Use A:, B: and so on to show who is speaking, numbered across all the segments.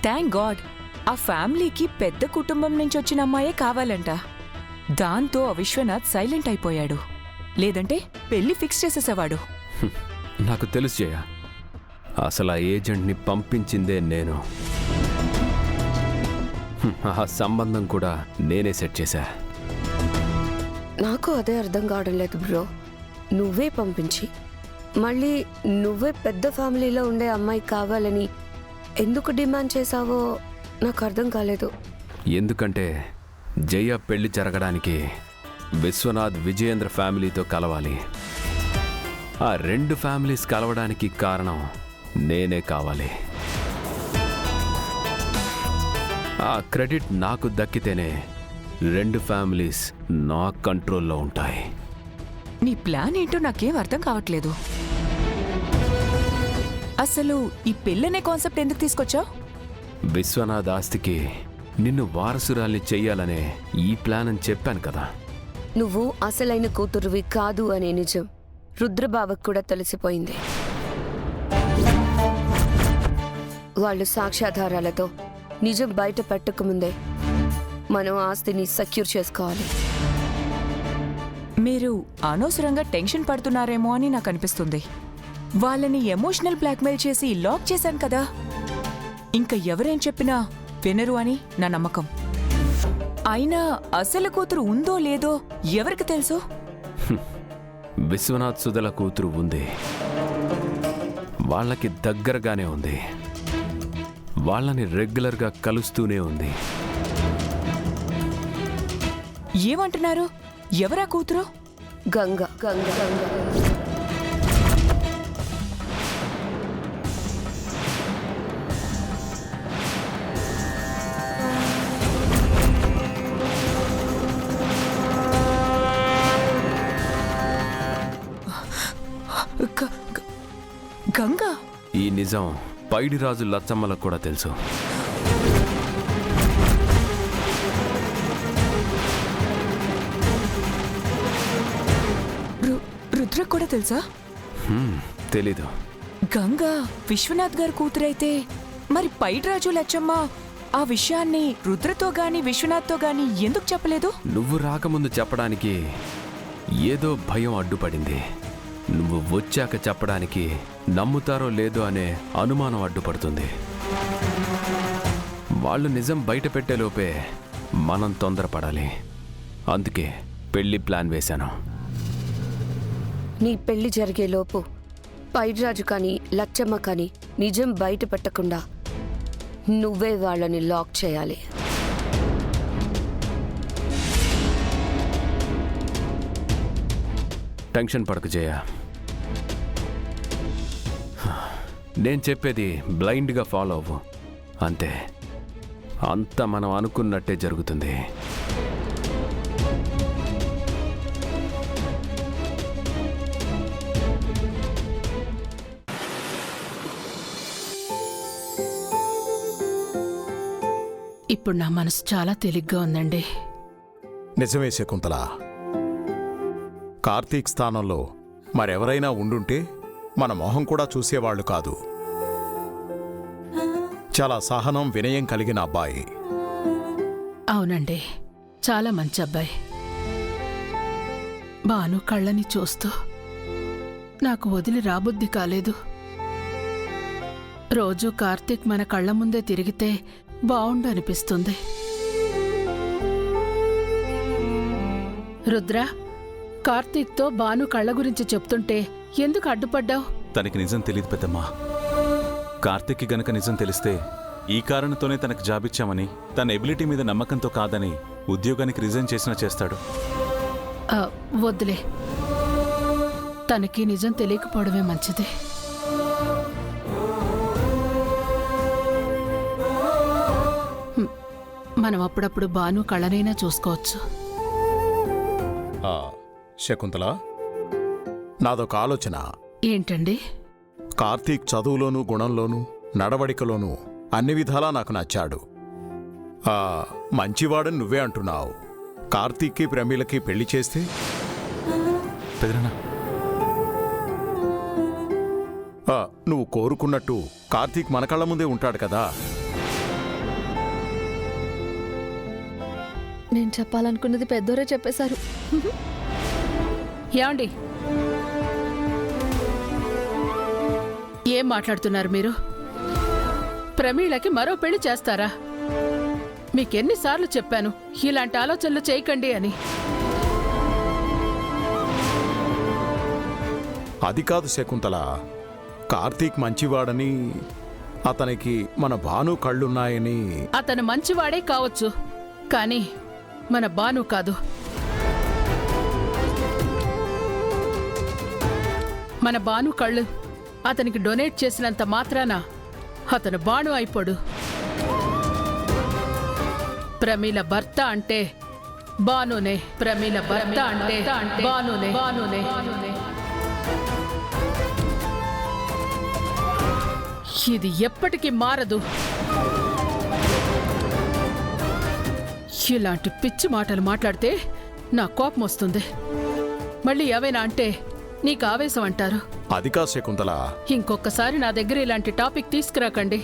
A: Thank God ఆ ఫ్యామిలీకి పెద్ద కుటుంబం నుంచి వచ్చిన అమ్మాయే కావాలంట. దాంతో ఆ విశ్వనాథ్ సైలెంట్ అయిపోయాడు. లేదంటే పెళ్లి ఫిక్స్ చేసేసేవాడు.
B: నాకు తెలుసు జయ, అసలు ఆ ఏజెంట్ని పంపించిందే నేను. ఆ సంబంధం కూడా నేనే సెట్ చేశా.
C: నాకు అదే అర్థం కావడం లేదు బ్రో. నువ్వే పంపించి మళ్ళీ నువ్వే పెద్ద ఫ్యామిలీలో ఉండే అమ్మాయి కావాలని ఎందుకు డిమాండ్ చేశావో నాకు అర్థం కాలేదు.
B: ఎందుకంటే జయ పెళ్లి జరగడానికి విశ్వనాథ్ విజయేంద్ర ఫ్యామిలీతో కలవాలి. ఆ రెండు ఫ్యామిలీస్ కలవడానికి కారణం నేనే కావాలి. ఆ క్రెడిట్ నాకు దక్కితేనే రెండు ఫ్యామిలీస్ నా కంట్రోల్లో ఉంటాయి.
A: నీ ప్లాన్ ఏంటో నాకేం అర్థం కావట్లేదు. అసలు ఈ పెళ్ళనే కాన్సెప్ట్ ఎందుకు తీసుకొచ్చావు?
B: విశ్వనాథ్ ఆస్తికి నిన్ను వారసురాల్ని చెయ్యాలనే ఈ ప్లాన్ అని చెప్పాను కదా.
C: నువ్వు అసలైన కూతురువి కాదు అనే నిజం రుద్రబావకు కూడా తెలిసిపోయింది. వాళ్ళు సాక్ష్యాధారాలతో నిజం బయట పెట్టకముందే మనం ఆస్తిని సెక్యూర్ చేసుకోవాలి.
A: మీరు అనవసరంగా టెన్షన్ పడుతున్నారేమో అని నాకు అనిపిస్తుంది. వాళ్ళని ఎమోషనల్ బ్లాక్మెయిల్ చేసి లాక్ చేశాను కదా. ఇంకా ఎవరేం చెప్పినా వినరు అని నా నమ్మకం. అయినా అసలు కూతురు ఉందో లేదో ఎవరికి తెలుసు?
B: విశ్వనాథ్ సుధల కూతురు ఉంది. వాళ్ళకి దగ్గరగానే ఉంది. వాళ్ళని రెగ్యులర్గా కలుస్తూనే ఉంది.
A: ఏమంటున్నారు? ఎవరా కూతురు?
C: గంగ. గంగ గంగ
A: గంగా.
B: ఈ నిజం పైడిరాజు లచ్చమ్మలకు కూడా తెలుసు.
A: రుద్రకు కూడా తెలుసా?
B: తెలీదు.
A: గంగా విశ్వనాథ్ గారి కూతురైతే మరి పైడిరాజు లచ్చమ్మ ఆ విషయాన్ని రుద్రతో గాని విశ్వనాథ్తో గాని ఎందుకు చెప్పలేదు?
B: నువ్వు రాకముందు చెప్పడానికి ఏదో భయం అడ్డుపడింది. నువ్వు వచ్చాక చెప్పడానికి నమ్ముతారో లేదో అనే అనుమానం అడ్డుపడుతుంది. వాళ్ళు నిజం బయట పెట్టేలోపే మనం తొందరపడాలి. అందుకే పెళ్లి ప్లాన్ వేశాను.
C: నీ పెళ్లి జరిగేలోపు పైడిరాజు కానీ లచ్చమ్మ కానీ నిజం బయట పెట్టకుండా నువ్వే వాళ్ళని లాక్ చేయాలి.
B: టెన్షన్ పడకు జయ. నేను చెప్పేది బ్లైండ్గా ఫాలో అవ్వు. అంతే, అంతా మనం అనుకున్నట్టే జరుగుతుంది.
D: ఇప్పుడు నా మనసు చాలా తేలిగ్గా ఉందండి.
E: నిజమే శకుంతల. కార్తీక్ స్థానంలో మరెవరైనా ఉండుంటే మన మొహం కూడా చూసేవాళ్లు కాదు. చాలా సహనం, వినయం కలిగిన అబ్బాయి.
D: అవునండి, చాలా మంచి అబ్బాయి. బాను కళ్ళని చూస్తూ నాకు వదిలి రాబుద్ది కాలేదు. రోజు కార్తీక్ మన కళ్ళ ముందే తిరిగితే బావుండు అనిపిస్తుంది. రుద్ర, కార్తీక్తో బాను కళ్ళ గురించి చెప్తుంటే ఎందుకు అడ్డుపడ్డావు?
F: తనకి నిజం తెలియదు పెద్దమ్మా. కార్తీక్కి గనక నిజం తెలిస్తే ఈ కారణంతోనే తనకు జాబిచ్చామని, తన ఎబిలిటీ మీద నమ్మకంతో కాదని ఉద్యోగానికి రిజైన్ చేసినా చేస్తాడు.
D: వద్దులే, తనకి నిజం తెలియకపోవడమే మంచిది. మనం అప్పుడప్పుడు బాను కళ్ళనైనా చూసుకోవచ్చు.
E: శకుంతల, నాదొక ఆలోచన.
D: ఏంటండి?
E: కార్తీక్ చదువులోనూ గుణంలోనూ నడవడికలోనూ అన్ని విధాలా నాకు నచ్చాడు. మంచివాడని నువ్వే అంటున్నావు. కార్తీక్కి ప్రమీలకి పెళ్లి చేస్తే నువ్వు కోరుకున్నట్టు కార్తీక్ మన కళ్ళ ముందే ఉంటాడు కదా.
G: నేను చెప్పాలనుకున్నది పెద్దోరే చెప్పేశారు.
D: యాండి ఏం మాట్లాడుతున్నారు మీరు? ప్రమీళకి మరో పెళ్లి చేస్తారా? మీకెన్నిసార్లు చెప్పాను ఇలాంటి ఆలోచనలు చేయకండి అని.
E: అది కాదు శకుంతల, కార్తీక్ మంచివాడని, అతనికి మన భాను కళ్ళున్నాయని.
D: అతను మంచివాడే కావచ్చు, కానీ మన బాను కాదు. మన బాను కళ్ళు అతనికి డొనేట్ చేసినంత మాత్రాన అతను బాను అయిపోడు. ప్రమీల భర్త అంటే బానునే, ప్రమీల భర్త అంటే బానునే, బానునే. ఇది ఎప్పటికీ మారదు. ఇలాంటి పిచ్చి మాటలు మాట్లాడితే నా కోపం వస్తుంది. మళ్ళీ ఏవైనా అంటే నీకు ఆవేశం అంటారు.
E: అది కాదు శకుంతల,
D: ఇంకొకసారి నా దగ్గర ఇలాంటి టాపిక్ తీసుకురాకండి.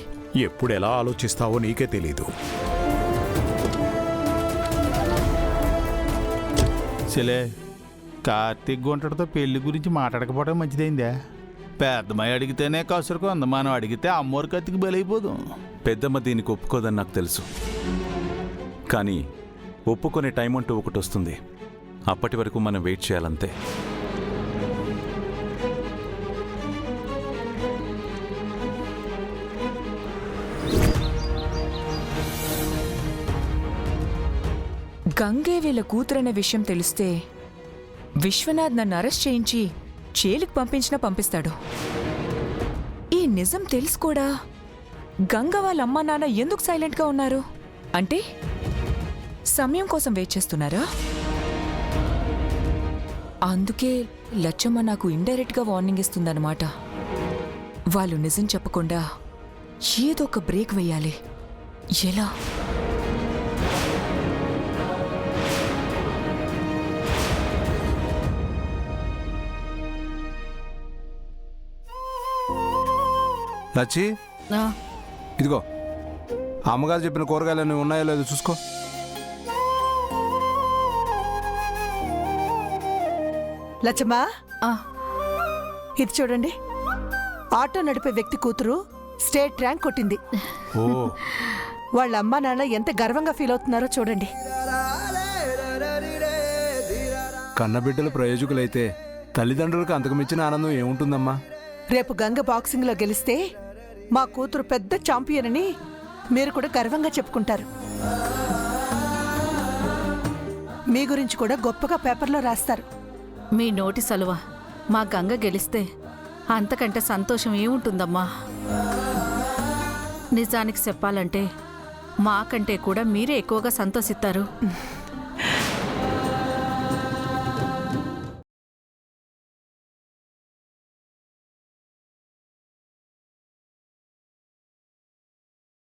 E: ఎప్పుడు ఎలా ఆలోచిస్తావో నీకే తెలీదు.
H: సలే కార్తీక్ గుంటడితో పెళ్లి గురించి మాట్లాడకపోవడం మంచిదైందా? పెద్దమ్మాయి అడిగితేనే కసురుకు ఉంది, మనం అడిగితే అమ్మోరు కత్తికి బలైపోదు.
F: పెద్దమ్మ దీనికి ఒప్పుకోదని నాకు తెలుసు, కానీ ఒప్పుకునే టైం అంటూ ఒకటి వస్తుంది. అప్పటి వరకు మనం వెయిట్ చేయాలంతే.
A: గంగే వీళ్ళ కూతురనే విషయం తెలిస్తే విశ్వనాథ్ నన్ను అరెస్ట్ చేయించి జైలుకి పంపించినా పంపిస్తాడు. ఈ నిజం తెలుసు కూడా గంగ వాళ్ళ అమ్మా నాన్న ఎందుకు సైలెంట్గా ఉన్నారు? అంటే సమయం కోసం వెయిట్ చేస్తున్నారా? అందుకే లచ్చమ్మ నాకు ఇండైరెక్ట్గా వార్నింగ్ ఇస్తుందన్నమాట. వాళ్ళు నిజం చెప్పకుండా ఏదో ఒక బ్రేక్ వేయాలి. ఎలా?
I: లచ్చి, ఇదిగో అమ్మగారు చెప్పిన కూరగాయలు ఉన్నాయో లేదో చూసుకో.
J: లచ్చమ్మా, ఇది చూడండి. ఆటో నడిపే వ్యక్తి కూతురు స్టేట్ ర్యాంక్ కొట్టింది.
I: ఓ,
J: వాళ్ళ అమ్మా నాన్న ఎంత గర్వంగా ఫీల్ అవుతున్నారో చూడండి.
I: కన్నబిడ్డలు ప్రయోజకులైతే తల్లిదండ్రులకు అంతకు మించిన ఆనందం ఏముంటుందమ్మా?
J: రేపు గంగ బాక్సింగ్లో గెలిస్తే మా కూతురు పెద్ద ఛాంపియన్ అని మీరు కూడా గర్వంగా చెప్పుకుంటారు. మీ గురించి కూడా గొప్పగా పేపర్లో రాస్తారు.
K: మీ నోటి సలువ మా గంగ గెలిస్తే అంతకంటే సంతోషం ఏముంటుందమ్మా? నిజానికి చెప్పాలంటే మాకంటే కూడా మీరే ఎక్కువగా సంతోషిస్తారు.